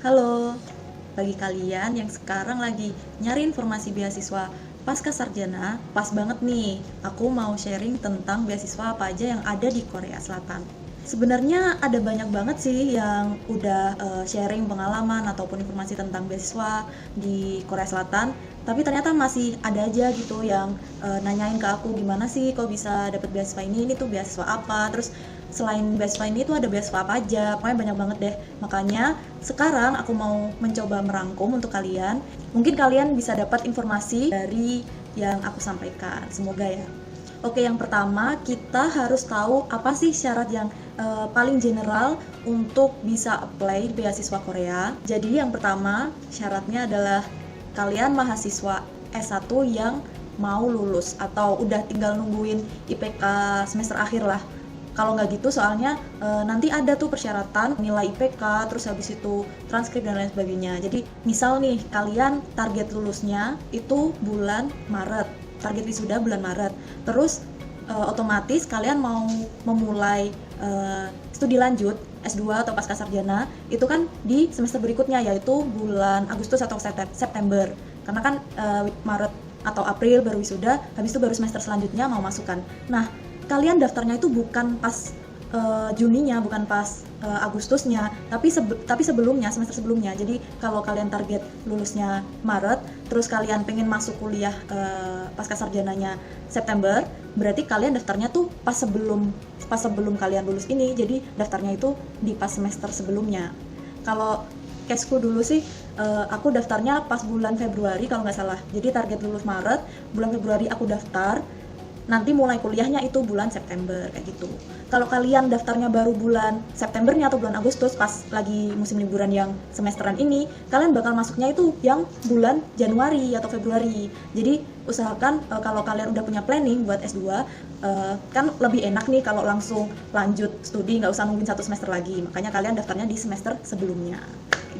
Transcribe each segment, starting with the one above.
Halo, bagi kalian yang sekarang lagi nyari informasi beasiswa pasca sarjana, pas banget nih. Aku mau sharing tentang beasiswa apa aja yang ada di Korea Selatan. Sebenarnya ada banyak banget sih yang udah sharing pengalaman ataupun informasi tentang beasiswa di Korea Selatan, tapi ternyata masih ada aja gitu yang nanyain ke aku gimana sih kok bisa dapet beasiswa ini tuh beasiswa apa, terus selain beasiswa ini tuh ada beasiswa apa aja, pokoknya banyak banget deh. Makanya sekarang aku mau mencoba merangkum untuk kalian, mungkin kalian bisa dapat informasi dari yang aku sampaikan, semoga ya. Oke, yang pertama kita harus tahu apa sih syarat yang paling general untuk bisa apply beasiswa Korea. Jadi yang pertama syaratnya adalah kalian mahasiswa S1 yang mau lulus atau udah tinggal nungguin IPK semester akhir lah. Kalau nggak gitu soalnya nanti ada tuh persyaratan nilai IPK, terus habis itu transkrip dan lain sebagainya. Jadi misal nih kalian target lulusnya itu bulan Maret, target wisuda bulan Maret, terus otomatis kalian mau memulai studi lanjut S2 atau pasca sarjana itu kan di semester berikutnya, yaitu bulan Agustus atau September, karena kan Maret atau April baru wisuda, habis itu baru semester selanjutnya mau masukkan. Nah, kalian daftarnya itu bukan pas Juninya, bukan pas Agustusnya, tapi sebelumnya, semester sebelumnya. Jadi kalau kalian target lulusnya Maret, terus kalian pengen masuk kuliah pasca sarjananya September, berarti kalian daftarnya tuh pas sebelum kalian lulus ini. Jadi daftarnya itu di pas semester sebelumnya. Kalau caseku dulu sih, aku daftarnya pas bulan Februari kalau nggak salah. Jadi target lulus Maret, bulan Februari aku daftar, nanti mulai kuliahnya itu bulan September kayak gitu. Kalau kalian daftarnya baru bulan Septembernya atau bulan Agustus pas lagi musim liburan yang semesteran ini, kalian bakal masuknya itu yang bulan Januari atau Februari. Jadi usahakan kalau kalian udah punya planning buat S2, kan lebih enak nih kalau langsung lanjut studi, nggak usah nungguin satu semester lagi. Makanya kalian daftarnya di semester sebelumnya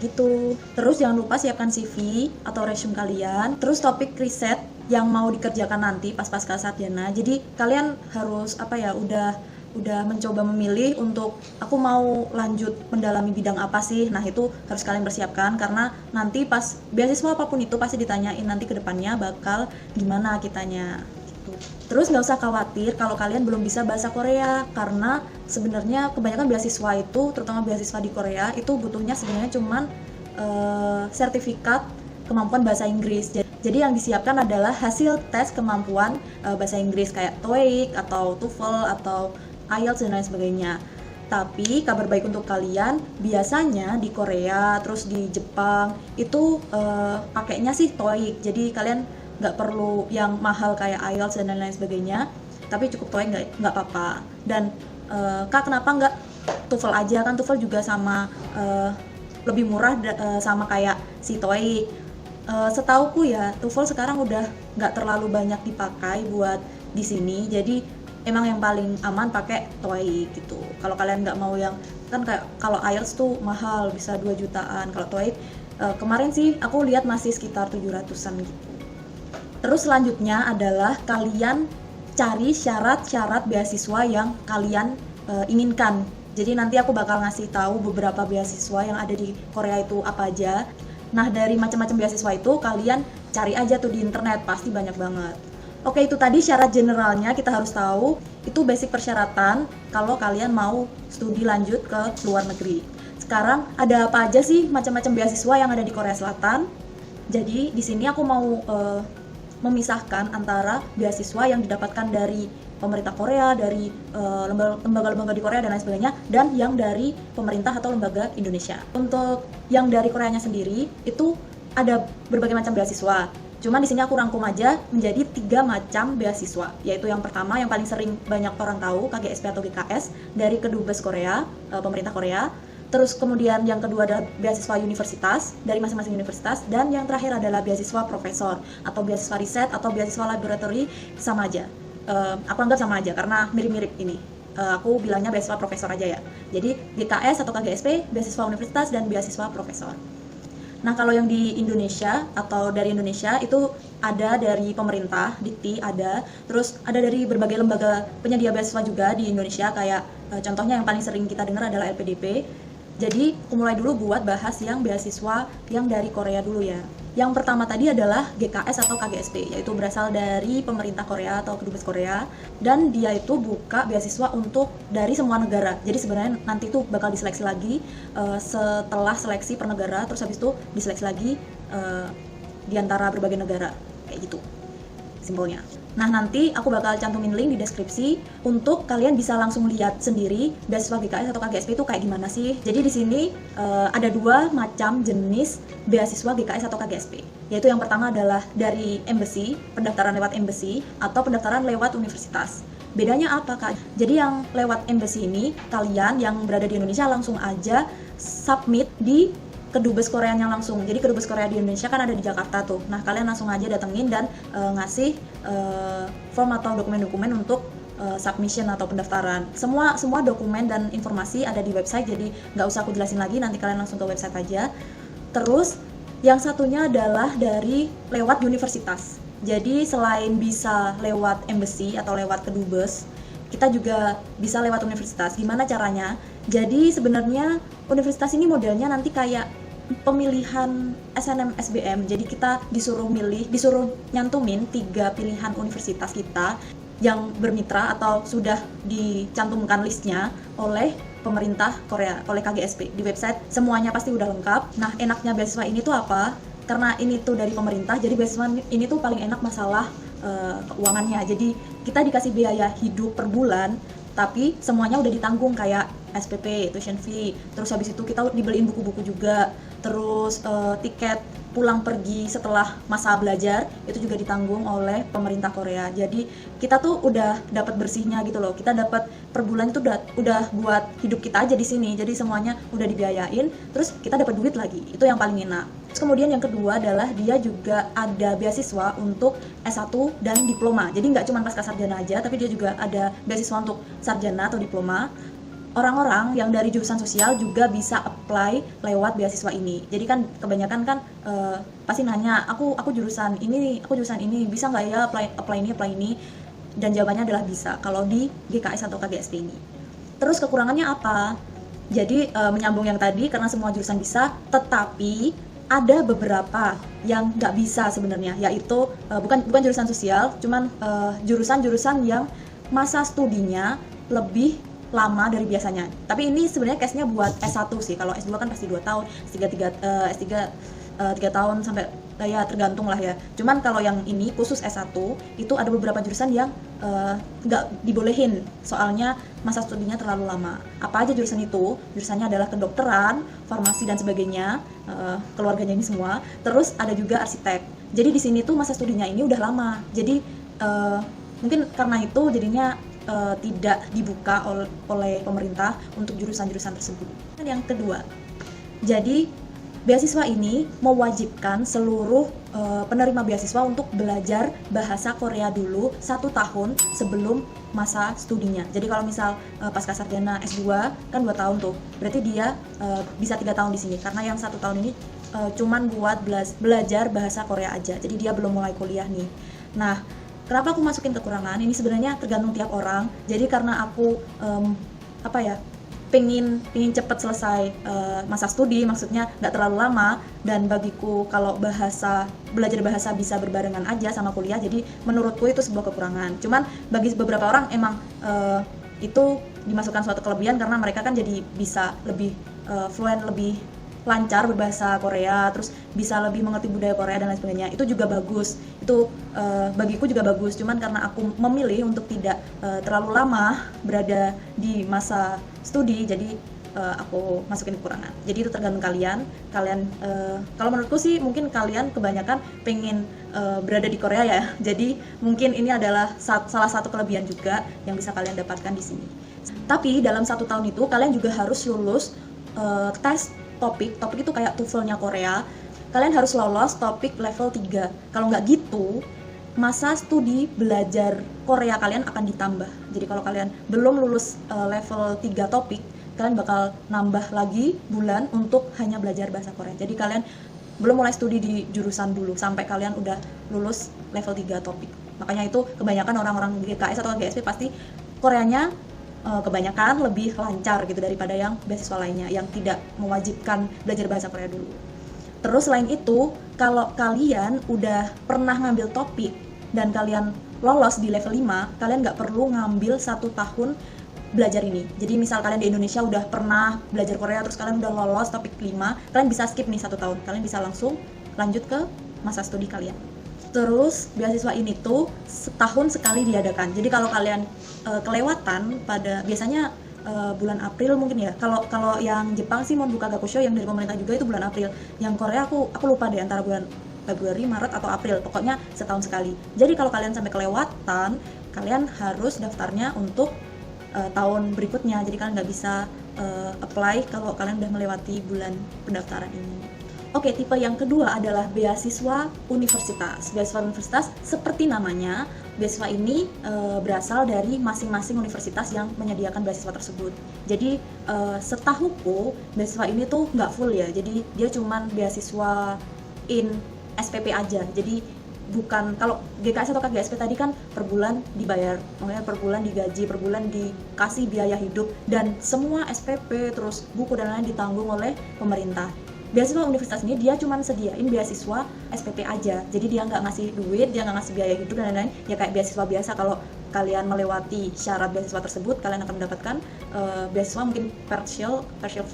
gitu. Terus jangan lupa siapkan CV atau resume kalian, terus topik riset yang mau dikerjakan nanti pas pasca sarjana. Jadi kalian harus udah mencoba memilih untuk aku mau lanjut mendalami bidang apa sih. Nah, itu harus kalian persiapkan karena nanti pas beasiswa apapun itu pasti ditanyain nanti ke depannya bakal gimana kitanya gitu. Terus nggak usah khawatir kalau kalian belum bisa bahasa Korea, karena sebenarnya kebanyakan beasiswa itu, terutama beasiswa di Korea itu butuhnya sebenarnya cuman sertifikat kemampuan bahasa Inggris. Jadi yang disiapkan adalah hasil tes kemampuan bahasa Inggris kayak TOEIC atau TOEFL atau IELTS dan lain sebagainya. Tapi kabar baik untuk kalian, biasanya di Korea terus di Jepang itu pakainya sih TOEIC. Jadi kalian nggak perlu yang mahal kayak IELTS dan lain sebagainya, tapi cukup TOEIC nggak apa-apa. Dan Kak, kenapa nggak TOEFL aja? Kan TOEFL juga sama lebih murah sama kayak si TOEIC. Setauku ya TOEFL sekarang udah nggak terlalu banyak dipakai buat di sini, jadi emang yang paling aman pakai TOEIC gitu. Kalau kalian nggak mau yang kan kayak kalau IELTS tuh mahal bisa 2 jutaan, kalau TOEIC kemarin sih aku lihat masih sekitar 700-an gitu. Terus selanjutnya adalah kalian cari syarat-syarat beasiswa yang kalian inginkan. Jadi nanti aku bakal ngasih tahu beberapa beasiswa yang ada di Korea itu apa aja. Nah, dari macam-macam beasiswa itu kalian cari aja tuh di internet, pasti banyak banget. Oke, itu tadi syarat generalnya kita harus tahu. Itu basic persyaratan kalau kalian mau studi lanjut ke luar negeri. Sekarang ada apa aja sih macam-macam beasiswa yang ada di Korea Selatan? Jadi di sini aku mau memisahkan antara beasiswa yang didapatkan dari pemerintah Korea, dari lembaga-lembaga di Korea dan lain sebagainya, dan yang dari pemerintah atau lembaga Indonesia. Untuk yang dari Koreanya sendiri itu ada berbagai macam beasiswa. Cuma di sini aku rangkum aja menjadi 3 macam beasiswa, yaitu yang pertama yang paling sering banyak orang tahu, KGSP atau GKS dari Kedubes Korea, pemerintah Korea. Terus kemudian yang kedua adalah beasiswa universitas dari masing-masing universitas, dan yang terakhir adalah beasiswa profesor atau beasiswa riset atau beasiswa laboratory. Sama aja, aku anggap sama aja karena mirip-mirip ini. Aku bilangnya beasiswa profesor aja ya. Jadi GKS atau KGSP beasiswa universitas dan beasiswa profesor. Nah, kalau yang di Indonesia atau dari Indonesia itu ada dari pemerintah, Dikti ada, terus ada dari berbagai lembaga penyedia beasiswa juga di Indonesia kayak contohnya yang paling sering kita dengar adalah LPDP. Jadi aku mulai dulu buat bahas yang beasiswa yang dari Korea dulu ya. Yang pertama tadi adalah GKS atau KGSP, yaitu berasal dari pemerintah Korea atau Kedubes Korea, dan dia itu buka beasiswa untuk dari semua negara. Jadi sebenarnya nanti itu bakal diseleksi lagi setelah seleksi per negara, terus habis itu diseleksi lagi di antara berbagai negara, kayak gitu simpelnya. Nah, nanti aku bakal cantumin link di deskripsi untuk kalian bisa langsung lihat sendiri beasiswa GKS atau KGSP itu kayak gimana sih. Jadi di sini ada dua macam jenis beasiswa GKS atau KGSP. Yaitu yang pertama adalah dari embassy, pendaftaran lewat embassy, atau pendaftaran lewat universitas. Bedanya apa, Kak? Jadi yang lewat embassy ini, kalian yang berada di Indonesia langsung aja submit di Kedubes Koreanya langsung. Jadi Kedubes Korea di Indonesia kan ada di Jakarta tuh. Nah, kalian langsung aja datengin dan ngasih form atau dokumen-dokumen untuk submission atau pendaftaran. Semua dokumen dan informasi ada di website, jadi nggak usah aku jelasin lagi, nanti kalian langsung ke website aja. Terus yang satunya adalah dari lewat universitas. Jadi selain bisa lewat embassy atau lewat kedubes, kita juga bisa lewat universitas. Gimana caranya? Jadi sebenarnya universitas ini modelnya nanti kayak pemilihan SNM-SBM. Jadi kita disuruh nyantumin 3 pilihan universitas kita yang bermitra atau sudah dicantumkan listnya oleh pemerintah Korea, oleh KGSP. Di website semuanya pasti udah lengkap. Nah, enaknya beasiswa ini tuh apa? Karena ini tuh dari pemerintah, jadi beasiswa ini tuh paling enak masalah keuangannya. Jadi kita dikasih biaya hidup per bulan, tapi semuanya udah ditanggung kayak SPP, tuition fee, terus habis itu kita dibeliin buku-buku juga, terus tiket pulang pergi setelah masa belajar itu juga ditanggung oleh pemerintah Korea. Jadi kita tuh udah dapat bersihnya gitu loh. Kita dapat per bulan itu udah buat hidup kita aja di sini. Jadi semuanya udah dibiayain, terus kita dapat duit lagi. Itu yang paling enak. Terus kemudian yang kedua adalah dia juga ada beasiswa untuk S1 dan diploma. Jadi nggak cuma pasca sarjana aja, tapi dia juga ada beasiswa untuk sarjana atau diploma. Orang-orang yang dari jurusan sosial juga bisa apply lewat beasiswa ini. Jadi kan kebanyakan kan pasti nanya, aku jurusan ini, bisa nggak ya apply ini? Dan jawabannya adalah bisa kalau di GKS atau KGSP ini. Terus kekurangannya apa? Jadi menyambung yang tadi, karena semua jurusan bisa, tetapi ada beberapa yang nggak bisa sebenarnya, yaitu bukan jurusan sosial, cuman jurusan-jurusan yang masa studinya lebih lama dari biasanya. Tapi ini sebenarnya case-nya buat S1 sih. Kalau S2 kan pasti 2 tahun, S3 3 tahun sampai ya tergantung lah ya. Cuman kalau yang ini khusus S1 itu ada beberapa jurusan yang nggak dibolehin, soalnya masa studinya terlalu lama. Apa aja jurusan itu? Jurusannya adalah kedokteran, farmasi dan sebagainya, keluarganya ini semua. Terus ada juga arsitek. Jadi di sini tuh masa studinya ini udah lama. Jadi mungkin karena itu jadinya tidak dibuka oleh pemerintah untuk jurusan-jurusan tersebut. Dan yang kedua, jadi beasiswa ini mewajibkan seluruh penerima beasiswa untuk belajar bahasa Korea dulu 1 tahun sebelum masa studinya. Jadi kalau misal pasca sarjana S2 kan 2 tahun tuh, berarti dia bisa 3 tahun di sini. Karena yang 1 tahun ini cuman buat belajar bahasa Korea aja. Jadi dia belum mulai kuliah nih. Nah, kenapa aku masukin kekurangan? Ini sebenarnya tergantung tiap orang. Jadi karena aku pengen cepet selesai masa studi, maksudnya nggak terlalu lama, dan bagiku kalau belajar bahasa bisa berbarengan aja sama kuliah, jadi menurutku itu sebuah kekurangan. Cuman bagi beberapa orang emang itu dimasukkan suatu kelebihan karena mereka kan jadi bisa lebih fluent, lebih lancar berbahasa Korea, terus bisa lebih mengerti budaya Korea dan lain sebagainya. Itu juga bagus, itu bagiku juga bagus. Cuman karena aku memilih untuk tidak terlalu lama berada di masa studi, jadi aku masukin kekurangan. Jadi itu tergantung kalian. Kalau menurutku sih mungkin kalian kebanyakan pengen berada di Korea ya. Jadi mungkin ini adalah salah satu kelebihan juga yang bisa kalian dapatkan di sini. Tapi dalam 1 tahun itu kalian juga harus lulus tes topik itu kayak TOEFL-nya Korea. Kalian harus lolos topik level 3. Kalau nggak gitu, masa studi belajar Korea kalian akan ditambah. Jadi kalau kalian belum lulus level 3 topik, kalian bakal nambah lagi bulan untuk hanya belajar bahasa Korea. Jadi kalian belum mulai studi di jurusan dulu sampai kalian udah lulus level 3 topik. Makanya itu kebanyakan orang-orang GKS atau GSP pasti Koreanya kebanyakan lebih lancar gitu daripada yang beasiswa lainnya yang tidak mewajibkan belajar bahasa Korea dulu. Terus selain itu, kalau kalian udah pernah ngambil topik dan kalian lolos di level 5, kalian nggak perlu ngambil 1 tahun belajar ini. Jadi misal kalian di Indonesia udah pernah belajar Korea, terus kalian udah lolos topik 5, kalian bisa skip nih 1 tahun. Kalian bisa langsung lanjut ke masa studi kalian. Terus beasiswa ini tuh setahun sekali diadakan. Jadi kalau kalian kelewatan pada biasanya bulan April mungkin ya. Kalau yang Jepang sih Monbuka Gakusho yang dari pemerintah juga itu bulan April. Yang Korea aku lupa deh antara bulan Februari, Maret atau April. Pokoknya setahun sekali. Jadi kalau kalian sampai kelewatan, kalian harus daftarnya untuk tahun berikutnya. Jadi kalian nggak bisa apply kalau kalian udah melewati bulan pendaftaran ini. Oke, tipe yang kedua adalah beasiswa universitas. Beasiswa universitas seperti namanya, beasiswa ini berasal dari masing-masing universitas yang menyediakan beasiswa tersebut. Jadi setahuku beasiswa ini tuh nggak full ya. Jadi dia cuman beasiswa in SPP aja. Jadi bukan, kalau GKS atau KGSP tadi kan per bulan dibayar, makanya per bulan digaji, per bulan dikasih biaya hidup, dan semua SPP terus buku dan lain-lain ditanggung oleh pemerintah. Beasiswa universitas ini dia cuma sediain beasiswa SPP aja, jadi dia nggak ngasih duit, dia nggak ngasih biaya hidup dan lain-lain, ya kayak beasiswa biasa. Kalau kalian melewati syarat beasiswa tersebut, kalian akan mendapatkan beasiswa mungkin partial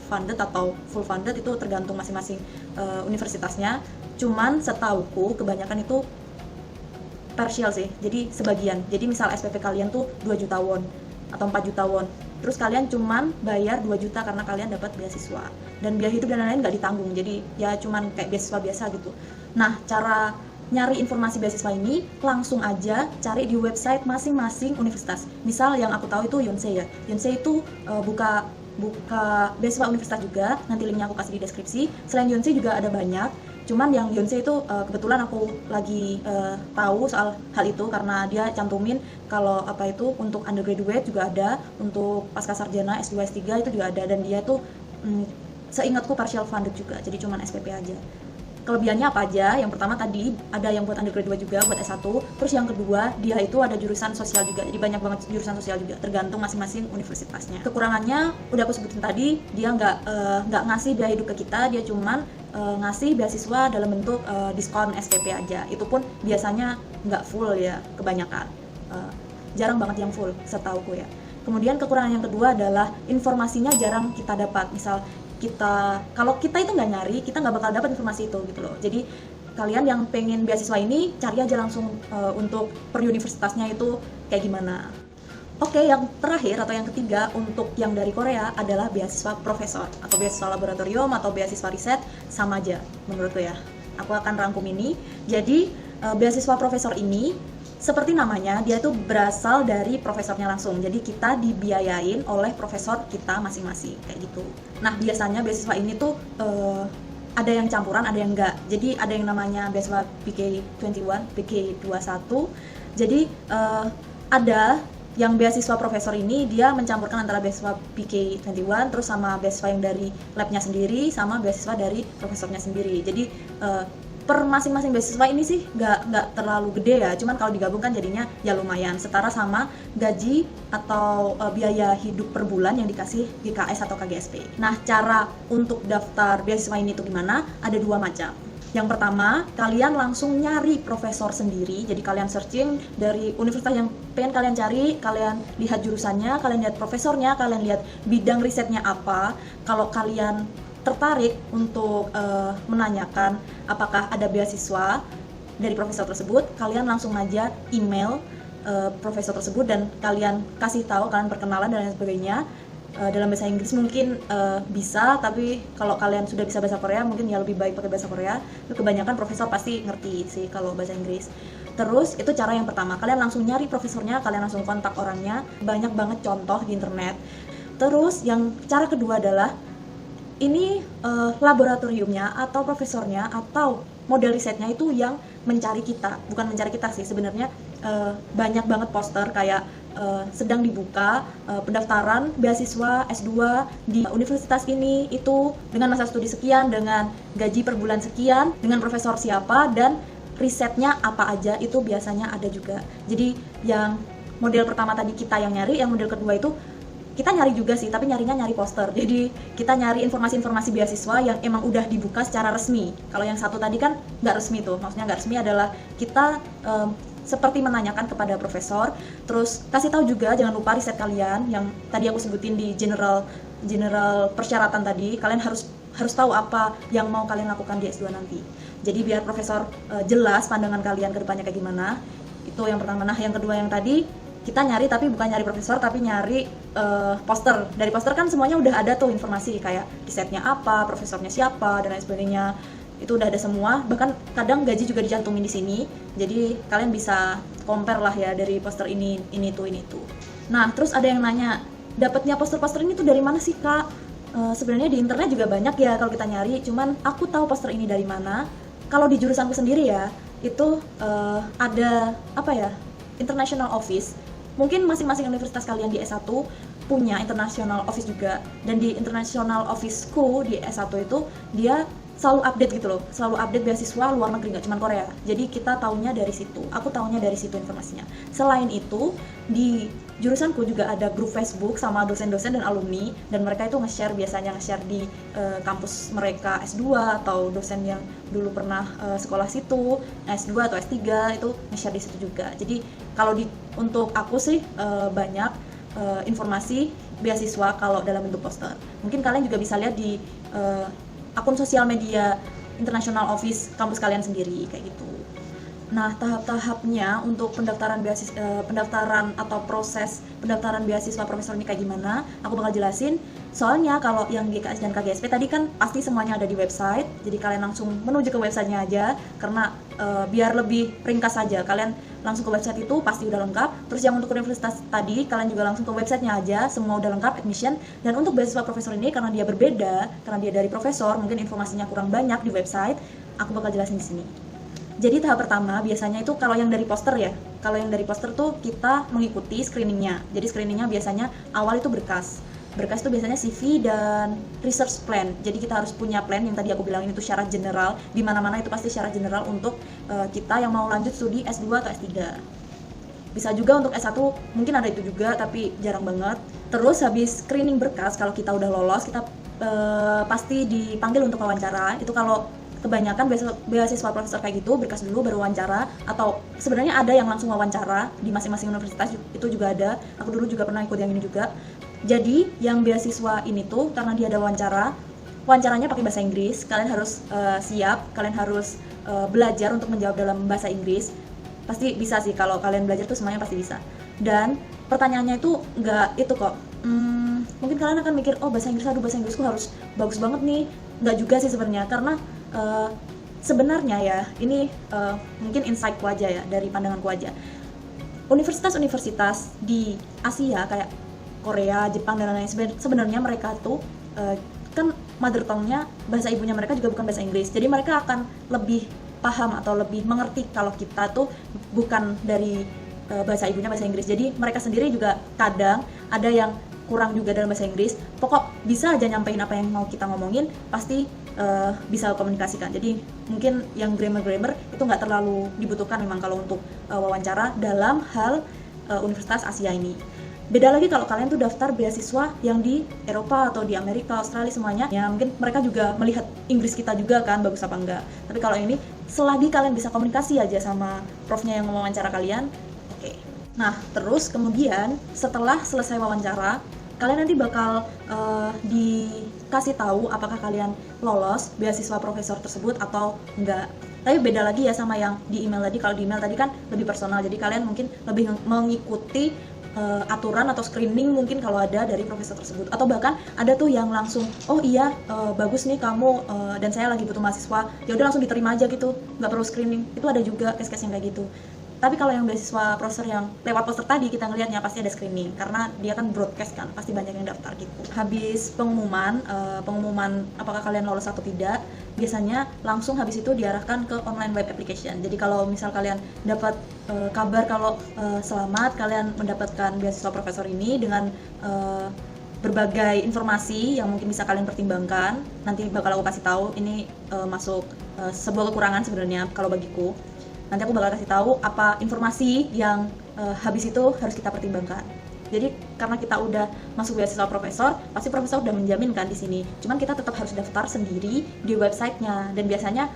funded atau full funded, itu tergantung masing-masing universitasnya. Cuman setauku kebanyakan itu partial sih, jadi sebagian. Jadi misal SPP kalian tuh 2 juta won atau 4 juta won, terus kalian cuman bayar 2 juta karena kalian dapat beasiswa, dan biaya hidup dan lain-lain nggak ditanggung, jadi ya cuman kayak beasiswa biasa gitu. Nah, cara nyari informasi beasiswa ini langsung aja cari di website masing-masing universitas. Misal yang aku tahu itu Yonsei ya, Yonsei itu buka beasiswa universitas juga, nanti linknya aku kasih di deskripsi. Selain Yonsei juga ada banyak, cuman yang Yonsei itu kebetulan aku lagi tahu soal hal itu karena dia cantumin kalau apa itu untuk undergraduate juga ada, untuk pasca sarjana S2 S3 itu juga ada, dan dia tuh seingatku partial funded juga, jadi cuman SPP aja. Kelebihannya apa aja? Yang pertama tadi ada yang buat undergraduate juga, buat S1. Terus yang kedua, dia itu ada jurusan sosial juga. Jadi banyak banget jurusan sosial juga, tergantung masing-masing universitasnya. Kekurangannya udah aku sebutin tadi, dia nggak ngasih biaya hidup ke kita, dia cuman ngasih beasiswa dalam bentuk diskon SPP aja. Itu pun biasanya nggak full ya, kebanyakan. Jarang banget yang full, setauku ya. Kemudian kekurangan yang kedua adalah informasinya jarang kita dapat. Misal kalau kita itu nggak nyari, kita nggak bakal dapat informasi itu gitu loh. Jadi kalian yang pengen beasiswa ini cari aja langsung untuk per universitasnya itu kayak gimana. Oke, yang terakhir atau yang ketiga untuk yang dari Korea adalah beasiswa profesor atau beasiswa laboratorium atau beasiswa riset, sama aja menurutku ya. Aku akan rangkum ini. Jadi beasiswa profesor ini seperti namanya, dia itu berasal dari profesornya langsung. Jadi kita dibiayain oleh profesor kita masing-masing kayak gitu. Nah, biasanya beasiswa ini tuh ada yang campuran, ada yang enggak. Jadi ada yang namanya beasiswa PK21, PK21. Jadi ada yang beasiswa profesor ini dia mencampurkan antara beasiswa PK21 terus sama beasiswa yang dari labnya sendiri sama beasiswa dari profesornya sendiri. Jadi per masing-masing beasiswa ini sih nggak terlalu gede ya, cuman kalau digabungkan jadinya ya lumayan, setara sama gaji atau biaya hidup per bulan yang dikasih GKS atau KGSP. Nah, cara untuk daftar beasiswa ini tuh gimana? Ada 2 macam. Yang pertama, kalian langsung nyari profesor sendiri. Jadi kalian searching dari universitas yang pengen kalian cari, kalian lihat jurusannya, kalian lihat profesornya, kalian lihat bidang risetnya apa. Kalau kalian tertarik untuk menanyakan apakah ada beasiswa dari profesor tersebut, kalian langsung aja email profesor tersebut dan kalian kasih tahu, kalian perkenalan dan lain sebagainya. Dalam bahasa Inggris mungkin bisa, tapi kalau kalian sudah bisa bahasa Korea mungkin ya lebih baik pakai bahasa Korea. Kebanyakan profesor pasti ngerti sih kalau bahasa Inggris. Terus itu cara yang pertama, kalian langsung nyari profesornya, kalian langsung kontak orangnya. Banyak banget contoh di internet. Terus yang cara kedua adalah ini laboratoriumnya atau profesornya atau model risetnya itu yang mencari kita, bukan mencari kita sih sebenarnya. Banyak banget poster kayak sedang dibuka pendaftaran beasiswa S2 di universitas ini itu dengan masa studi sekian, dengan gaji per bulan sekian, dengan profesor siapa dan risetnya apa aja, itu biasanya ada juga. Jadi yang model pertama tadi kita yang nyari, yang model kedua itu kita nyari juga sih, tapi nyari poster. Jadi kita nyari informasi-informasi beasiswa yang emang udah dibuka secara resmi. Kalau yang satu tadi kan nggak resmi tuh, maksudnya nggak resmi adalah kita seperti menanyakan kepada profesor, terus kasih tahu juga jangan lupa riset kalian yang tadi aku sebutin di general persyaratan tadi. Kalian harus tahu apa yang mau kalian lakukan di S2 nanti. Jadi biar profesor jelas pandangan kalian ke depannya kayak gimana. Itu yang pertama. Nah, yang kedua yang tadi kita nyari, tapi bukan nyari profesor, tapi nyari poster. Dari poster kan semuanya udah ada tuh informasi kayak risetnya apa, profesornya siapa, dan lain sebagainya. Itu udah ada semua, bahkan kadang gaji juga dicantumin di sini. Jadi kalian bisa compare lah ya dari poster ini tuh. Nah, terus ada yang nanya, dapatnya poster-poster ini tuh dari mana sih, Kak? Sebenarnya di internet juga banyak ya kalau kita nyari, cuman aku tahu poster ini dari mana. Kalau di jurusanku sendiri ya, itu ada apa ya? International Office. Mungkin masing-masing universitas kalian di S1 punya International Office juga. Dan di International Office-ku di S1 itu dia selalu update gitu loh, selalu update beasiswa luar negeri, nggak cuma Korea. Jadi kita taunya dari situ, aku taunya dari situ informasinya. Selain itu, di jurusanku juga ada grup Facebook sama dosen-dosen dan alumni, dan mereka itu biasanya nge-share di kampus mereka S2 atau dosen yang dulu pernah sekolah situ, S2 atau S3 itu nge-share di situ juga. Jadi kalau untuk aku sih banyak informasi beasiswa kalau dalam bentuk poster. Mungkin kalian juga bisa lihat di akun sosial media International Office kampus kalian sendiri kayak gitu. Nah, tahap-tahapnya untuk pendaftaran atau proses pendaftaran beasiswa profesor ini kayak gimana, aku bakal jelasin. Soalnya kalau yang GKS dan KGSP tadi kan pasti semuanya ada di website, jadi kalian langsung menuju ke websitenya aja, karena biar lebih ringkas saja, kalian langsung ke website itu pasti udah lengkap. Terus yang untuk universitas tadi, kalian juga langsung ke websitenya aja, semua udah lengkap, admission. Dan untuk beasiswa profesor ini, karena dia berbeda, karena dia dari profesor, mungkin informasinya kurang banyak di website, aku bakal jelasin di sini. Jadi tahap pertama biasanya itu kalau yang dari poster ya. Kalau yang dari poster tuh kita mengikuti screeningnya. Jadi screeningnya biasanya awal itu berkas. Berkas itu biasanya CV dan research plan. Jadi kita harus punya plan yang tadi aku bilang itu syarat general. Di mana-mana itu pasti syarat general untuk kita yang mau lanjut studi S2 atau S3. Bisa juga untuk S1 mungkin ada itu juga, tapi jarang banget. Terus habis screening berkas, kalau kita udah lolos, kita pasti dipanggil untuk wawancara. Itu kalau kebanyakan beasiswa profesor kayak gitu, berkas dulu baru wawancara, atau sebenarnya ada yang langsung wawancara di masing-masing universitas, itu juga ada. Aku dulu juga pernah ikut yang ini juga. Jadi yang beasiswa ini tuh karena dia ada wawancaranya pakai bahasa Inggris, kalian harus siap, kalian harus belajar untuk menjawab dalam bahasa Inggris. Pasti bisa sih, kalau kalian belajar tuh semuanya pasti bisa. Dan pertanyaannya itu nggak itu kok, mungkin kalian akan mikir, oh bahasa Inggrisku harus bagus banget nih. Nggak juga sih sebenarnya, karena sebenarnya ya, ini mungkin insightku aja ya, dari pandanganku aja. Universitas-universitas di Asia kayak Korea, Jepang, dan lain-lain, sebenarnya mereka tuh kan mother tongue-nya, bahasa ibunya mereka juga bukan bahasa Inggris. Jadi mereka akan lebih paham atau lebih mengerti kalau kita tuh bukan dari bahasa ibunya bahasa Inggris. Jadi mereka sendiri juga kadang ada yang kurang juga dalam bahasa Inggris. Pokok bisa aja nyampein apa yang mau kita ngomongin, pasti bisa komunikasikan. Jadi mungkin yang grammar itu nggak terlalu dibutuhkan memang kalau untuk wawancara dalam hal Universitas Asia ini. Beda lagi kalau kalian tuh daftar beasiswa yang di Eropa atau di Amerika, Australia semuanya, ya mungkin mereka juga melihat Inggris kita juga kan bagus apa enggak. Tapi kalau ini selagi kalian bisa komunikasi aja sama profnya yang mewawancara kalian, oke. Nah, terus kemudian setelah selesai wawancara, kalian nanti bakal dikasih tahu apakah kalian lolos beasiswa profesor tersebut atau enggak. Tapi beda lagi ya sama yang di email tadi. Kalau di email tadi kan lebih personal, jadi kalian mungkin lebih mengikuti aturan atau screening mungkin kalau ada dari profesor tersebut. Atau bahkan ada tuh yang langsung, oh iya bagus nih kamu dan saya lagi butuh mahasiswa, ya udah langsung diterima aja gitu, nggak perlu screening. Itu ada juga case-case yang kayak gitu. Tapi kalau yang beasiswa profesor yang lewat poster tadi, kita ngelihatnya pasti ada screening, karena dia kan broadcast kan, pasti banyak yang daftar gitu. Habis pengumuman apakah kalian lolos atau tidak, biasanya langsung habis itu diarahkan ke online web application. Jadi kalau misal kalian dapat kabar kalau selamat kalian mendapatkan beasiswa profesor ini dengan berbagai informasi yang mungkin bisa kalian pertimbangkan, nanti bakal aku kasih tahu. Ini masuk sebuah kekurangan sebenarnya kalau bagiku. Nanti aku bakal kasih tahu apa informasi yang habis itu harus kita pertimbangkan. Jadi karena kita udah masuk beasiswa profesor, pasti profesor udah menjamin kan di sini. Cuman kita tetap harus daftar sendiri di websitenya. Dan biasanya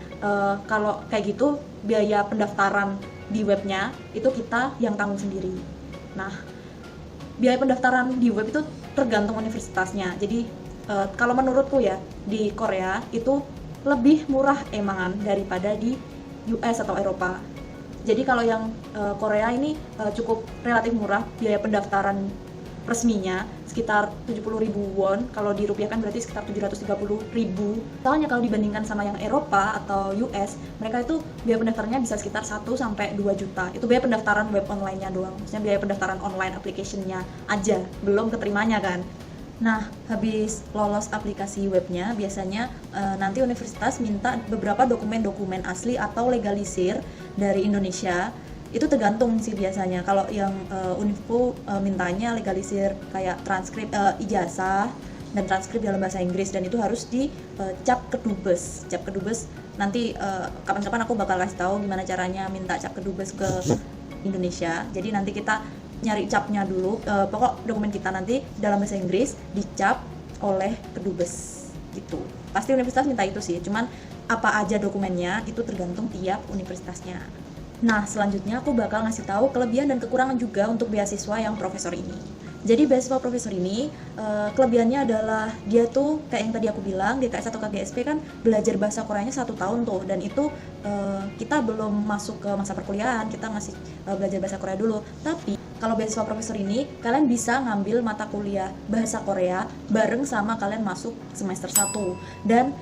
kalau kayak gitu biaya pendaftaran di webnya itu kita yang tanggung sendiri. Nah, biaya pendaftaran di web itu tergantung universitasnya. Jadi kalau menurutku ya, di Korea itu lebih murah emangan daripada di US atau Eropa. Jadi kalau yang Korea ini cukup relatif murah, biaya pendaftaran resminya sekitar 70.000 won, kalau dirupiahkan berarti sekitar 730.000. Soalnya kalau dibandingkan sama yang Eropa atau US, mereka itu biaya pendaftarannya bisa sekitar 1 sampai 2 juta. Itu biaya pendaftaran web online-nya doang. Maksudnya biaya pendaftaran online application-nya aja, belum keterimanya kan. Nah, habis lolos aplikasi webnya, biasanya nanti universitas minta beberapa dokumen-dokumen asli atau legalisir dari Indonesia. Itu tergantung sih biasanya. Kalau yang Univku mintanya legalisir kayak transkrip ijazah dan transkrip dalam bahasa Inggris, dan itu harus dicap kedubes. Cap kedubes nanti kapan-kapan aku bakal kasih tahu gimana caranya minta cap kedubes ke Indonesia. Jadi nanti kita nyari capnya dulu, pokok dokumen kita nanti dalam bahasa Inggris dicap oleh kedubes gitu. Pasti universitas minta itu sih, cuman apa aja dokumennya itu tergantung tiap universitasnya. Nah, selanjutnya aku bakal ngasih tahu kelebihan dan kekurangan juga untuk beasiswa yang profesor ini. Jadi beasiswa profesor ini kelebihannya adalah dia tuh kayak yang tadi aku bilang, DKS atau KGSP kan belajar bahasa Koreanya 1 tahun tuh, dan itu kita belum masuk ke masa perkuliahan, kita masih belajar bahasa Korea dulu. Tapi kalau beasiswa profesor ini, kalian bisa ngambil mata kuliah bahasa Korea bareng sama kalian masuk semester 1. Dan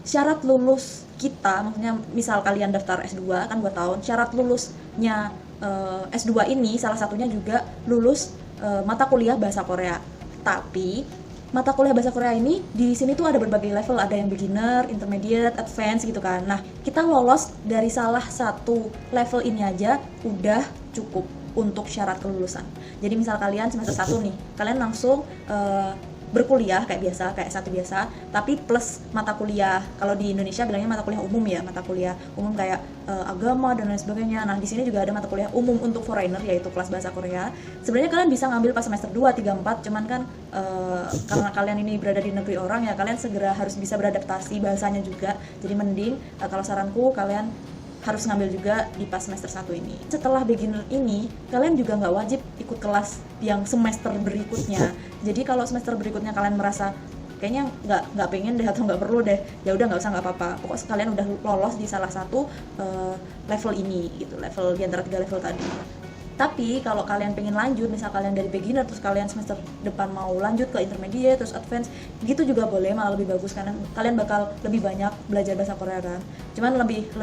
syarat lulus kita, maksudnya misal kalian daftar S2 kan 2 tahun, syarat lulusnya S2 ini salah satunya juga lulus mata kuliah bahasa Korea. Tapi mata kuliah bahasa Korea ini di sini tuh ada berbagai level, ada yang beginner, intermediate, advance gitu kan. Nah, kita lolos dari salah satu level ini aja udah cukup untuk syarat kelulusan. Jadi misal kalian semester 1 nih, kalian langsung berkuliah kayak biasa, kayak S1 biasa, tapi plus mata kuliah. Kalau di Indonesia bilangnya mata kuliah umum ya, mata kuliah umum kayak agama dan lain sebagainya. Nah, di sini juga ada mata kuliah umum untuk foreigner, yaitu kelas bahasa Korea. Sebenarnya kalian bisa ngambil pas semester 2, 3, 4, cuman kan karena kalian ini berada di negeri orang ya, kalian segera harus bisa beradaptasi bahasanya juga. Jadi mending kalau saranku kalian harus ngambil juga di pas semester 1 ini. Setelah beginner ini, kalian juga nggak wajib ikut kelas yang semester berikutnya. Jadi kalau semester berikutnya kalian merasa kayaknya nggak pengen deh atau nggak perlu deh, ya udah nggak usah, nggak apa-apa. Pokoknya kalian udah lolos di salah satu level ini gitu, level di antara 3 level tadi. Tapi kalau kalian pengen lanjut, misal kalian dari beginner terus kalian semester depan mau lanjut ke intermediate terus advance, gitu juga boleh, malah lebih bagus karena kalian bakal lebih banyak belajar bahasa Korea kan. Cuman lebih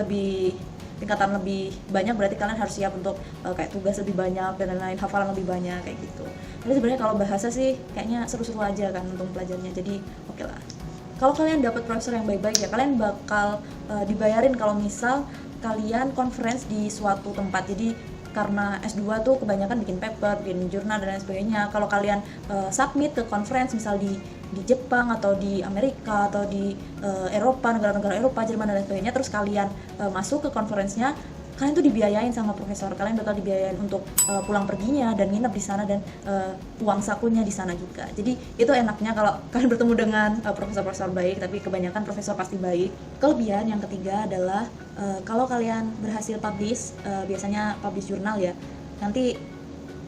tingkatan lebih banyak berarti kalian harus siap untuk kayak tugas lebih banyak dan lain-lain, hafalan lebih banyak kayak gitu. Tapi sebenarnya kalau bahasa sih kayaknya seru-seru aja kan untuk belajarnya, jadi oke lah. Kalau kalian dapat profesor yang baik-baik ya, kalian bakal dibayarin kalau misal kalian conference di suatu tempat. Jadi karena S2 tuh kebanyakan bikin paper, bikin jurnal dan lain sebagainya. Kalau kalian submit ke conference misal di Jepang atau di Amerika atau di Eropa, negara-negara Eropa, Jerman dan lain sebagainya, terus kalian masuk ke conference-nya, kalian tuh dibiayain sama profesor. Kalian bakal dibiayain untuk pulang perginya dan nginep di sana dan uang sakunya di sana juga. Jadi itu enaknya kalau kalian bertemu dengan profesor-profesor baik, tapi kebanyakan profesor pasti baik. Kelebihan yang ketiga adalah kalau kalian berhasil publish, biasanya publish jurnal ya, nanti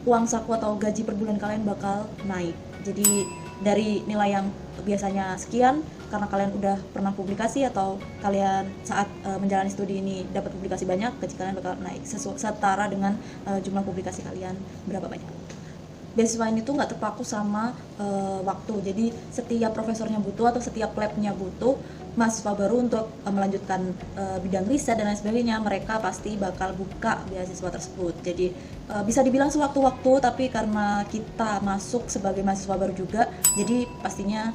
uang saku atau gaji per bulan kalian bakal naik. Jadi dari nilai yang biasanya sekian, karena kalian udah pernah publikasi atau kalian saat menjalani studi ini dapat publikasi banyak, gaji kalian bakal naik setara dengan jumlah publikasi kalian berapa banyak. Beasiswa ini tuh nggak terpaku sama waktu, jadi setiap profesornya butuh atau setiap labnya butuh mahasiswa baru untuk melanjutkan bidang riset dan lain sebagainya, mereka pasti bakal buka beasiswa tersebut. Jadi bisa dibilang sewaktu-waktu, tapi karena kita masuk sebagai mahasiswa baru juga, jadi pastinya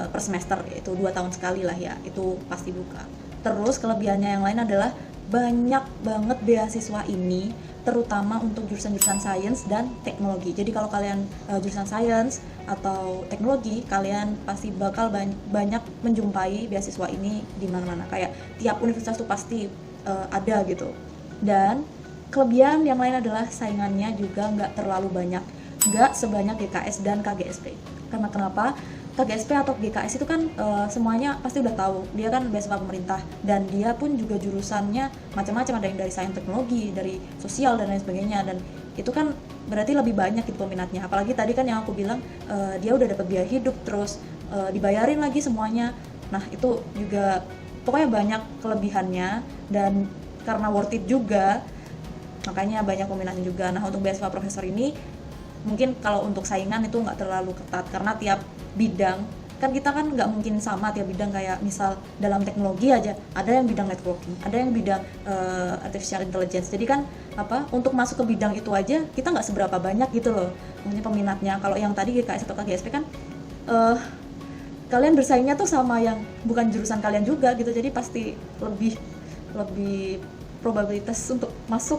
per semester, yaitu 2 tahun sekali lah ya, itu pasti buka. Terus kelebihannya yang lain adalah banyak banget beasiswa ini, terutama untuk jurusan-jurusan sains dan teknologi. Jadi kalau kalian jurusan sains atau teknologi, kalian pasti bakal banyak menjumpai beasiswa ini di mana-mana. Kayak tiap universitas tuh pasti ada gitu. Dan kelebihan yang lain adalah saingannya juga nggak terlalu banyak. nggak sebanyak GKS dan KGSP. Karena kenapa? KGSP atau GKS itu kan semuanya pasti udah tahu, dia kan beasiswa pemerintah dan dia pun juga jurusannya macam-macam, ada yang dari sains teknologi, dari sosial dan lain sebagainya, dan itu kan berarti lebih banyak gitu peminatnya. Apalagi tadi kan yang aku bilang dia udah dapat biaya hidup, terus dibayarin lagi semuanya. Nah itu juga pokoknya banyak kelebihannya, dan karena worth it juga makanya banyak peminatnya juga. Nah untuk beasiswa profesor ini mungkin kalau untuk saingan itu nggak terlalu ketat, karena tiap bidang kan kita kan nggak mungkin sama tiap bidang. Kayak misal dalam teknologi aja ada yang bidang networking, ada yang bidang artificial intelligence. Jadi kan untuk masuk ke bidang itu aja kita nggak seberapa banyak gitu loh maksudnya peminatnya. Kalau yang tadi GKS atau KGSP kan kalian bersaingnya tuh sama yang bukan jurusan kalian juga gitu, jadi pasti lebih probabilitas untuk masuk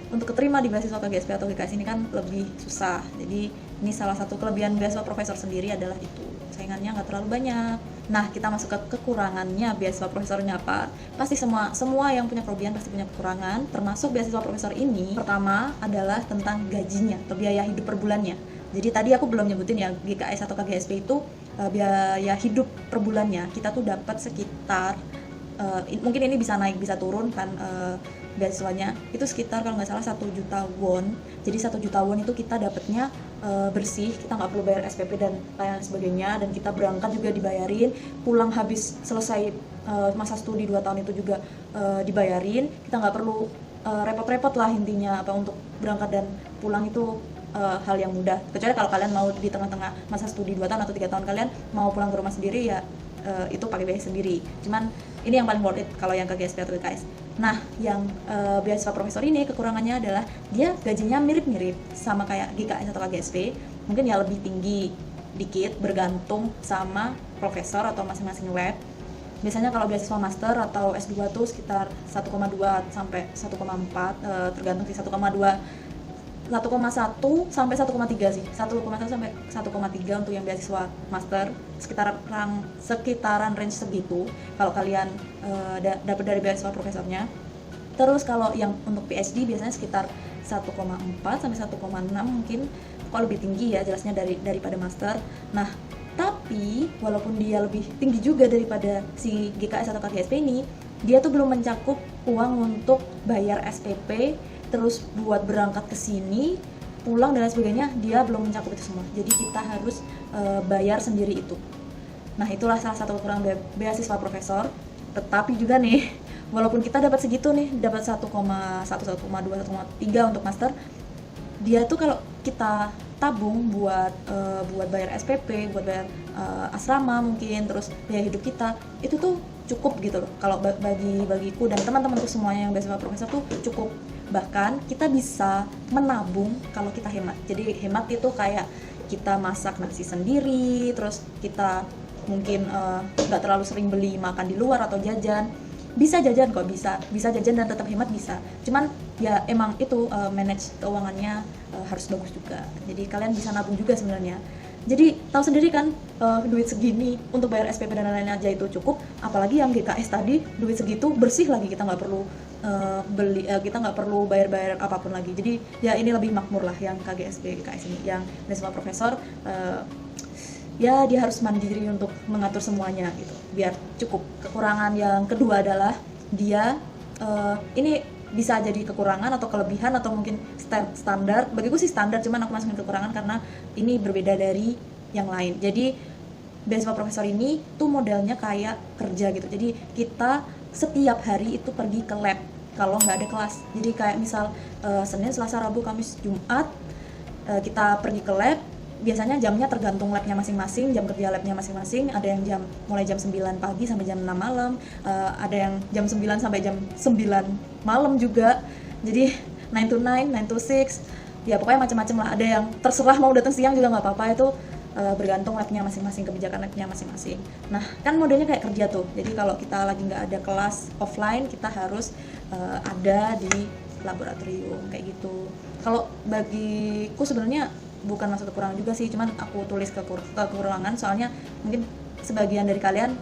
untuk keterima di beasiswa KGSP atau GKS ini kan lebih susah. Jadi ini salah satu kelebihan beasiswa profesor sendiri adalah itu, saingannya nggak terlalu banyak. Nah kita masuk ke kekurangannya beasiswa profesornya apa? Pasti semua yang punya kelebihan pasti punya kekurangan, termasuk beasiswa profesor ini. Pertama adalah tentang gajinya atau biaya hidup per bulannya. Jadi tadi aku belum nyebutin ya, GKS atau KGSP itu biaya hidup per bulannya kita tuh dapat sekitar mungkin ini bisa naik bisa turun kan beasiswanya, itu sekitar kalau nggak salah 1 juta won. Jadi 1 juta won itu kita dapatnya bersih, kita nggak perlu bayar SPP dan lain sebagainya, dan kita berangkat juga dibayarin, pulang habis selesai masa studi 2 tahun itu juga dibayarin. Kita nggak perlu repot-repot lah intinya untuk berangkat dan pulang itu hal yang mudah, kecuali kalau kalian mau di tengah-tengah masa studi 2 tahun atau 3 tahun kalian mau pulang ke rumah sendiri ya itu pakai biaya sendiri. Cuman ini yang paling worth it kalau yang KGSP atau GKS. Nah yang beasiswa profesor ini kekurangannya adalah dia gajinya mirip-mirip sama kayak GKS atau KGSP, mungkin ya lebih tinggi dikit bergantung sama profesor atau masing-masing lab. Biasanya kalau beasiswa master atau S2 tuh sekitar 1,2 sampai 1,4 tergantung sih, 1,1 sampai 1,3 sih, 1,1 sampai 1,3 untuk yang beasiswa master, sekitaran range segitu kalau kalian dapat dari beasiswa profesornya. Terus kalau yang untuk PhD biasanya sekitar 1,4 sampai 1,6 mungkin, kok lebih tinggi ya jelasnya daripada master. Nah tapi walaupun dia lebih tinggi juga daripada si GKS atau KGSP ini, dia tuh belum mencakup uang untuk bayar SPP, terus buat berangkat ke sini, pulang dan lain sebagainya, dia belum mencakup itu semua. Jadi kita harus bayar sendiri itu. Nah itulah salah satu kekurangan beasiswa profesor. Tetapi juga nih, walaupun kita dapat segitu nih, dapat 1,1, 1,2, 1,3 untuk master, dia tuh kalau kita tabung buat bayar SPP, buat bayar asrama mungkin, terus biaya hidup kita, itu tuh cukup gitu loh. Kalau bagiku dan teman-temanku semuanya yang beasiswa profesor tuh cukup. Bahkan kita bisa menabung kalau kita hemat. Jadi hemat itu kayak kita masak nasi sendiri, terus kita mungkin nggak terlalu sering beli makan di luar atau jajan. Bisa jajan kok, bisa jajan dan tetap hemat bisa. Cuman ya emang itu manage keuangannya harus bagus juga. Jadi kalian bisa nabung juga sebenarnya. Jadi tahu sendiri kan duit segini untuk bayar SPP dan lain-lain aja itu cukup, apalagi yang GKS tadi duit segitu bersih lagi, kita nggak perlu kita nggak perlu bayar apapun lagi. Jadi ya ini lebih makmur lah yang KGSP GKS ini. Yang beasiswa profesor ya dia harus mandiri untuk mengatur semuanya gitu biar cukup. Kekurangan yang kedua adalah dia ini bisa jadi kekurangan atau kelebihan atau mungkin standar. Bagiku sih standar, cuman aku masukin kekurangan karena ini berbeda dari yang lain. Jadi beasiswa profesor ini tuh modelnya kayak kerja gitu. Jadi kita setiap hari itu pergi ke lab kalau nggak ada kelas. Jadi kayak misal Senin, Selasa, Rabu, Kamis, Jumat kita pergi ke lab. Biasanya jamnya tergantung labnya masing-masing, jam kerja labnya masing-masing. Ada yang mulai jam 9 pagi sampai jam 6 malam, ada yang jam 9 sampai jam 9 malam juga. Jadi 9 to 9, 9 to 6, ya pokoknya macam-macam lah. Ada yang terserah mau datang siang juga nggak apa-apa, itu bergantung labnya masing-masing, kebijakan labnya masing-masing. Nah kan modelnya kayak kerja tuh, jadi kalau kita lagi nggak ada kelas offline, kita harus ada di laboratorium kayak gitu. Kalau bagiku sebenarnya bukan maksud kekurangan juga sih, cuman aku tulis kekurangan soalnya mungkin sebagian dari kalian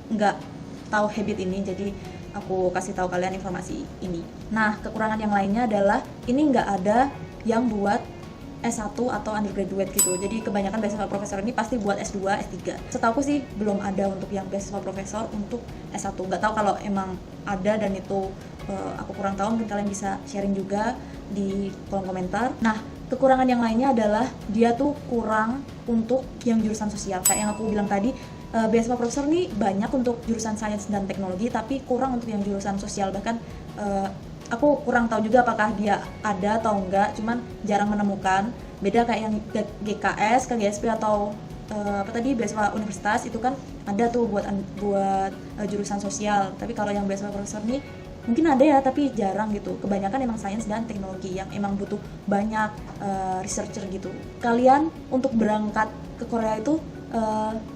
nggak tahu habit ini, jadi aku kasih tahu kalian informasi ini. Nah kekurangan yang lainnya adalah ini nggak ada yang buat S1 atau undergraduate gitu. Jadi kebanyakan beasiswa profesor ini pasti buat S2, S3. Setahuku sih belum ada untuk yang beasiswa profesor untuk S1. Nggak tahu kalau emang ada dan itu aku kurang tahu, mungkin kalian bisa sharing juga di kolom komentar. Nah, kekurangan yang lainnya adalah dia tuh kurang untuk yang jurusan sosial. Kayak yang aku bilang tadi, beasiswa profesor nih banyak untuk jurusan sains dan teknologi, tapi kurang untuk yang jurusan sosial. Bahkan aku kurang tahu juga apakah dia ada atau enggak, cuman jarang menemukan. Beda kayak yang GKS, KGSP atau beasiswa universitas itu kan ada tuh buat jurusan sosial. Tapi kalau yang beasiswa profesor nih mungkin ada ya, tapi jarang gitu. Kebanyakan emang sains dan teknologi yang emang butuh banyak researcher gitu. Kalian untuk berangkat ke Korea itu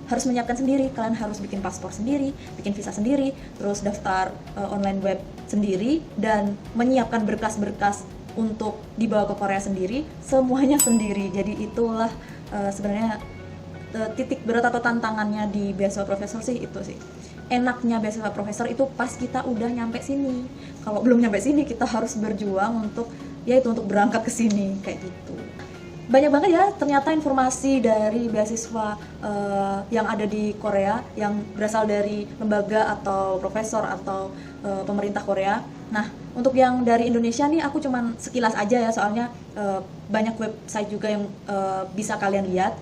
harus menyiapkan sendiri. Kalian harus bikin paspor sendiri, bikin visa sendiri, terus daftar online web sendiri, dan menyiapkan berkas-berkas untuk dibawa ke Korea sendiri, semuanya sendiri. Jadi itulah sebenarnya titik berat atau tantangannya di beasiswa profesor sih, itu sih. Enaknya beasiswa profesor itu pas kita udah nyampe sini. Kalau belum nyampe sini kita harus berjuang untuk untuk berangkat ke sini kayak gitu. Banyak banget ya ternyata informasi dari beasiswa yang ada di Korea yang berasal dari lembaga atau profesor atau pemerintah Korea. Nah, untuk yang dari Indonesia nih aku cuman sekilas aja ya, soalnya banyak website juga yang bisa kalian lihat.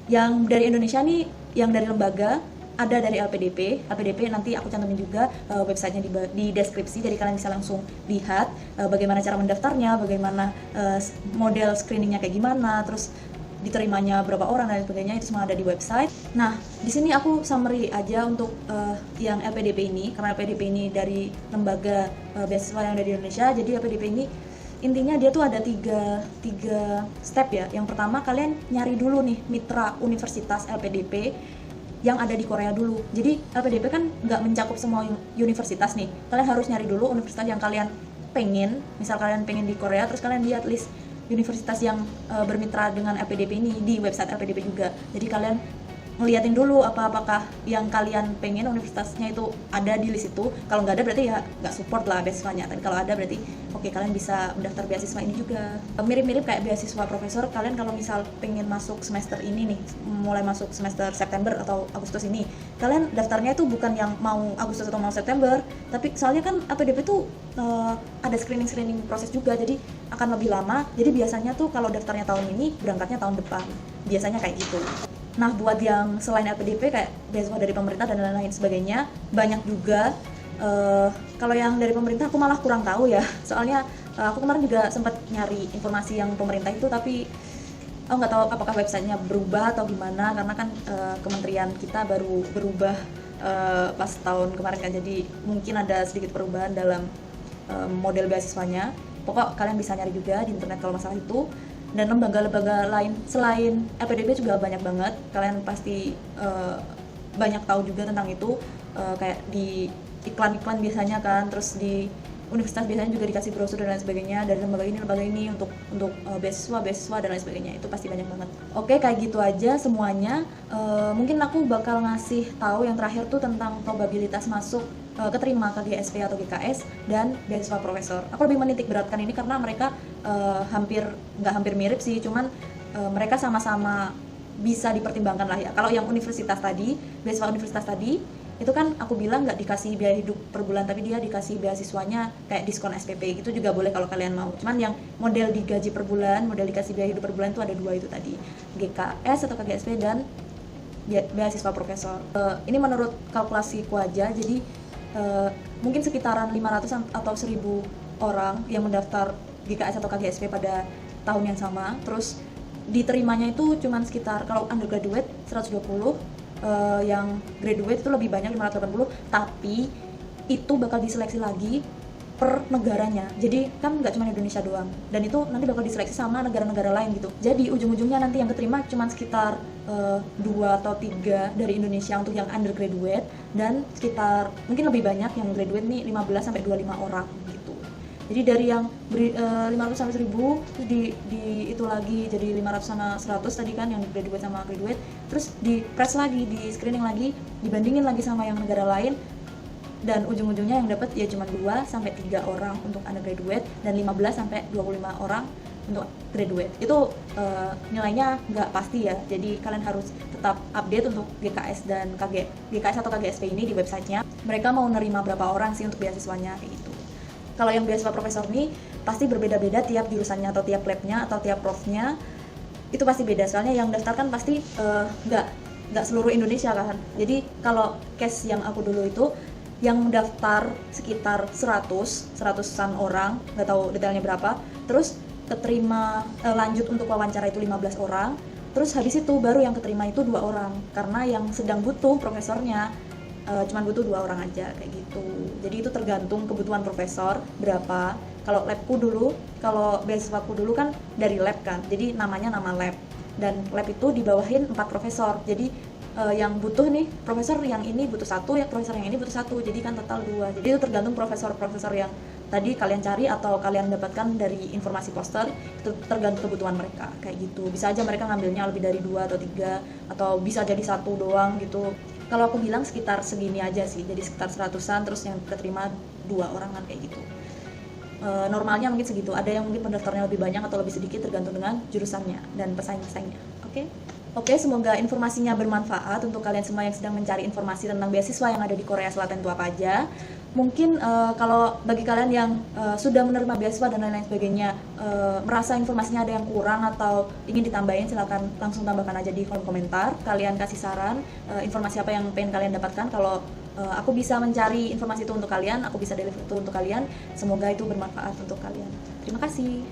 Yang dari Indonesia nih, yang dari lembaga ada dari LPDP nanti aku cantumin juga websitenya di deskripsi, jadi kalian bisa langsung lihat bagaimana cara mendaftarnya, bagaimana model screeningnya kayak gimana, terus diterimanya berapa orang dan sebagainya, itu semua ada di website. Nah, di sini aku summary aja untuk yang LPDP ini, karena LPDP ini dari lembaga beasiswa yang ada di Indonesia. Jadi LPDP ini intinya dia tuh ada tiga step ya. Yang pertama, kalian nyari dulu nih mitra universitas LPDP yang ada di Korea dulu. Jadi LPDP kan nggak mencakup semua universitas nih. Kalian harus nyari dulu universitas yang kalian pengen. Misal kalian pengen di Korea, terus kalian lihat list universitas yang bermitra dengan LPDP ini di website LPDP juga. Jadi kalian ngeliatin dulu apakah yang kalian pengen universitasnya itu ada di list itu. Kalau nggak ada berarti ya nggak support lah beasiswanya. Tapi kalau ada berarti oke, kalian bisa mendaftar beasiswa ini juga. Mirip-mirip kayak beasiswa profesor. Kalian kalau misal pengen masuk semester ini nih, mulai masuk semester September atau Agustus ini, kalian daftarnya itu bukan yang mau Agustus atau mau September, tapi soalnya kan LPDP tuh ada screening proses juga, jadi akan lebih lama. Jadi biasanya tuh kalau daftarnya tahun ini, berangkatnya tahun depan. Biasanya kayak gitu. Nah, buat yang selain LPDP kayak beasiswa dari pemerintah dan lain-lain sebagainya, banyak juga. Kalau yang dari pemerintah aku malah kurang tahu ya, soalnya aku kemarin juga sempat nyari informasi yang pemerintah itu, tapi aku nggak tahu apakah websitenya berubah atau gimana, karena kan kementerian kita baru berubah pas tahun kemarin kan, jadi mungkin ada sedikit perubahan dalam model beasiswanya. Pokok kalian bisa nyari juga di internet kalau masalah itu. Dan lembaga-lembaga lain selain LPDP juga banyak banget, kalian pasti banyak tahu juga tentang itu, kayak di iklan-iklan biasanya kan, terus di universitas biasanya juga dikasih brosur dan lain sebagainya dari lembaga ini untuk beasiswa dan lain sebagainya. Itu pasti banyak banget. Oke, kayak gitu aja semuanya. Mungkin aku bakal ngasih tahu yang terakhir tuh tentang probabilitas masuk keterima ke GSP atau GKS dan beasiswa profesor. Aku lebih menitik beratkan ini karena mereka nggak hampir mirip sih, cuman mereka sama-sama bisa dipertimbangkan lah ya. Kalau yang universitas tadi, beasiswa universitas tadi, itu kan aku bilang nggak dikasih biaya hidup per bulan, tapi dia dikasih beasiswanya kayak diskon SPP gitu, juga boleh kalau kalian mau. Cuman yang model digaji per bulan, model dikasih biaya hidup per bulan itu ada dua itu tadi, GKS atau KGSP dan beasiswa profesor. Ini menurut kalkulasiku aja, jadi mungkin sekitaran 500 atau 1000 orang yang mendaftar GKS atau KGSP pada tahun yang sama. Terus diterimanya itu cuman sekitar, kalau undergraduate 120, yang graduate itu lebih banyak 580, tapi itu bakal diseleksi lagi per negaranya. Jadi kan nggak cuma Indonesia doang, dan itu nanti bakal diseleksi sama negara-negara lain gitu. Jadi ujung-ujungnya nanti yang keterima cuma sekitar 2 atau 3 dari Indonesia untuk yang undergraduate, dan sekitar mungkin lebih banyak yang graduate nih 15 sampai 25 orang gitu. Jadi dari yang 500 sampai 1000 terus di itu lagi jadi 500 sama 100 tadi kan yang graduate sama graduate, terus di press lagi, di screening lagi, dibandingin lagi sama yang negara lain, dan ujung-ujungnya yang dapat ya cuma 2 sampai 3 orang untuk undergraduate dan 15 sampai 25 orang untuk graduate. Itu nilainya nggak pasti ya, jadi kalian harus tetap update untuk GKS dan GKS atau KGSP ini di websitenya. Mereka mau nerima berapa orang sih untuk beasiswanya kayak gitu. Kalau yang beasiswa profesor nih pasti berbeda-beda tiap jurusannya atau tiap labnya atau tiap profnya, itu pasti beda, soalnya yang daftar kan pasti nggak seluruh Indonesia kan. Jadi kalau case yang aku dulu itu yang mendaftar sekitar 100-an orang, nggak tahu detailnya berapa, terus keterima lanjut untuk wawancara itu 15 orang, terus habis itu baru yang keterima itu 2 orang, karena yang sedang butuh profesornya cuman butuh 2 orang aja kayak gitu. Jadi itu tergantung kebutuhan profesor berapa. Kalau labku dulu, kalau beasiswaku dulu kan dari lab kan, jadi namanya nama lab, dan lab itu dibawahin 4 profesor. Jadi yang butuh nih profesor yang ini butuh 1, ya profesor yang ini butuh 1, jadi kan total 2. Jadi itu tergantung profesor-profesor yang tadi kalian cari atau kalian dapatkan dari informasi poster, itu tergantung kebutuhan mereka kayak gitu. Bisa aja mereka ngambilnya lebih dari 2 atau 3, atau bisa jadi 1 doang gitu. Kalau aku bilang sekitar segini aja sih, jadi sekitar 100-an, terus yang keterima 2 orangan kayak gitu. Normalnya mungkin segitu, ada yang mungkin pendaftarnya lebih banyak atau lebih sedikit tergantung dengan jurusannya dan pesaing-pesaingnya. Oke, semoga informasinya bermanfaat untuk kalian semua yang sedang mencari informasi tentang beasiswa yang ada di Korea Selatan itu apa aja. Mungkin kalau bagi kalian yang sudah menerima beasiswa dan lain-lain sebagainya, merasa informasinya ada yang kurang atau ingin ditambahin, silakan langsung tambahkan aja di kolom komentar. Kalian kasih saran informasi apa yang pengen kalian dapatkan. Kalau aku bisa mencari informasi itu untuk kalian, aku bisa deliver itu untuk kalian. Semoga itu bermanfaat untuk kalian. Terima kasih.